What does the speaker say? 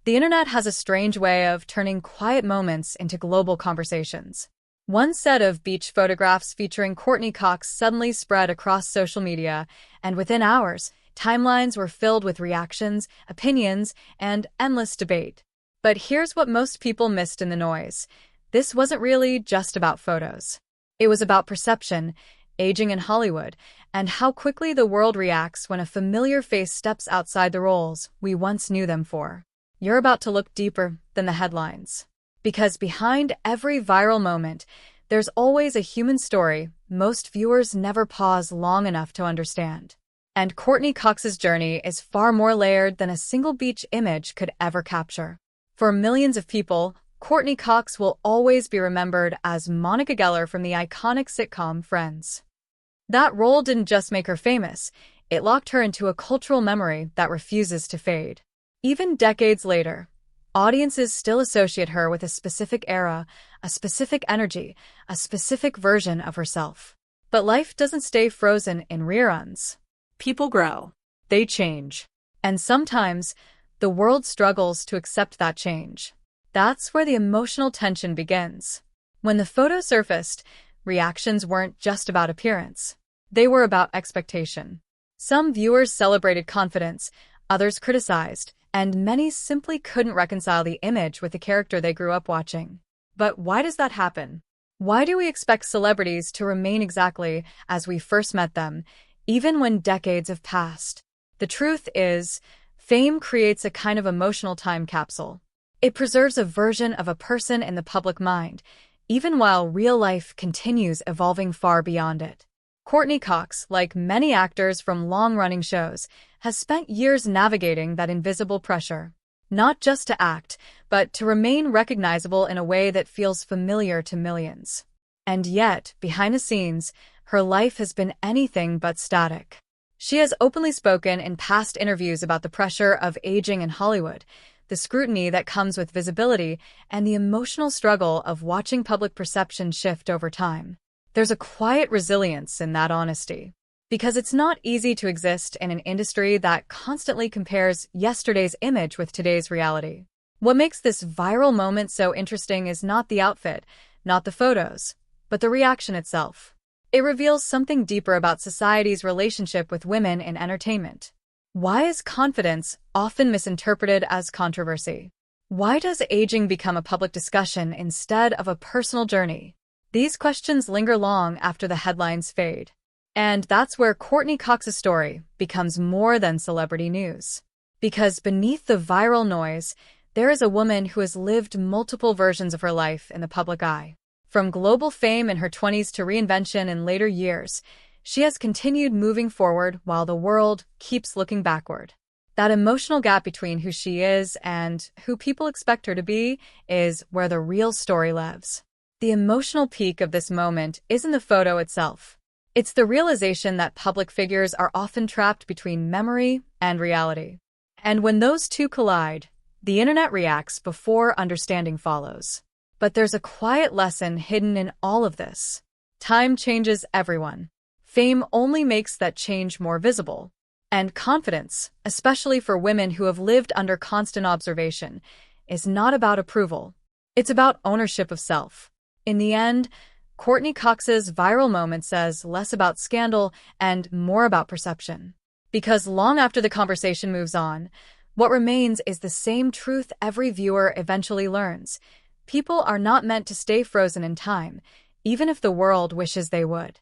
The internet has a strange way of turning quiet moments into global conversations. One set of beach photographs featuring Courteney Cox suddenly spread across social media, and within hours, timelines were filled with reactions, opinions, and endless debate. But here's what most people missed in the noise. This wasn't really just about photos. It was about perception, aging in Hollywood, and how quickly the world reacts when a familiar face steps outside the roles we once knew them for. You're about to look deeper than the headlines. Because behind every viral moment, there's always a human story most viewers never pause long enough to understand. And Courteney Cox's journey is far more layered than a single beach image could ever capture. For millions of people, Courteney Cox will always be remembered as Monica Geller from the iconic sitcom Friends. That role didn't just make her famous, it locked her into a cultural memory that refuses to fade. Even decades later, audiences still associate her with a specific era, a specific energy, a specific version of herself. But life doesn't stay frozen in reruns. People grow. They change. And sometimes, the world struggles to accept that change. That's where the emotional tension begins. When the photo surfaced, reactions weren't just about appearance. They were about expectation. Some viewers celebrated confidence, others criticized, and many simply couldn't reconcile the image with the character they grew up watching. But why does that happen? Why do we expect celebrities to remain exactly as we first met them, even when decades have passed? The truth is, fame creates a kind of emotional time capsule. It preserves a version of a person in the public mind, even while real life continues evolving far beyond it. Courteney Cox, like many actors from long-running shows, has spent years navigating that invisible pressure. Not just to act, but to remain recognizable in a way that feels familiar to millions. And yet, behind the scenes, her life has been anything but static. She has openly spoken in past interviews about the pressure of aging in Hollywood, the scrutiny that comes with visibility, and the emotional struggle of watching public perception shift over time. There's a quiet resilience in that honesty. Because it's not easy to exist in an industry that constantly compares yesterday's image with today's reality. What makes this viral moment so interesting is not the outfit, not the photos, but the reaction itself. It reveals something deeper about society's relationship with women in entertainment. Why is confidence often misinterpreted as controversy? Why does aging become a public discussion instead of a personal journey? These questions linger long after the headlines fade. And that's where Courteney Cox's story becomes more than celebrity news. Because beneath the viral noise, there is a woman who has lived multiple versions of her life in the public eye. From global fame in her 20s to reinvention in later years, she has continued moving forward while the world keeps looking backward. That emotional gap between who she is and who people expect her to be is where the real story lives. The emotional peak of this moment isn't the photo itself. It's the realization that public figures are often trapped between memory and reality. And when those two collide, the internet reacts before understanding follows. But there's a quiet lesson hidden in all of this. Time changes everyone. Fame only makes that change more visible. And confidence, especially for women who have lived under constant observation, is not about approval. It's about ownership of self. In the end, Courteney Cox's viral moment says less about scandal and more about perception. Because long after the conversation moves on, what remains is the same truth every viewer eventually learns. People are not meant to stay frozen in time, even if the world wishes they would.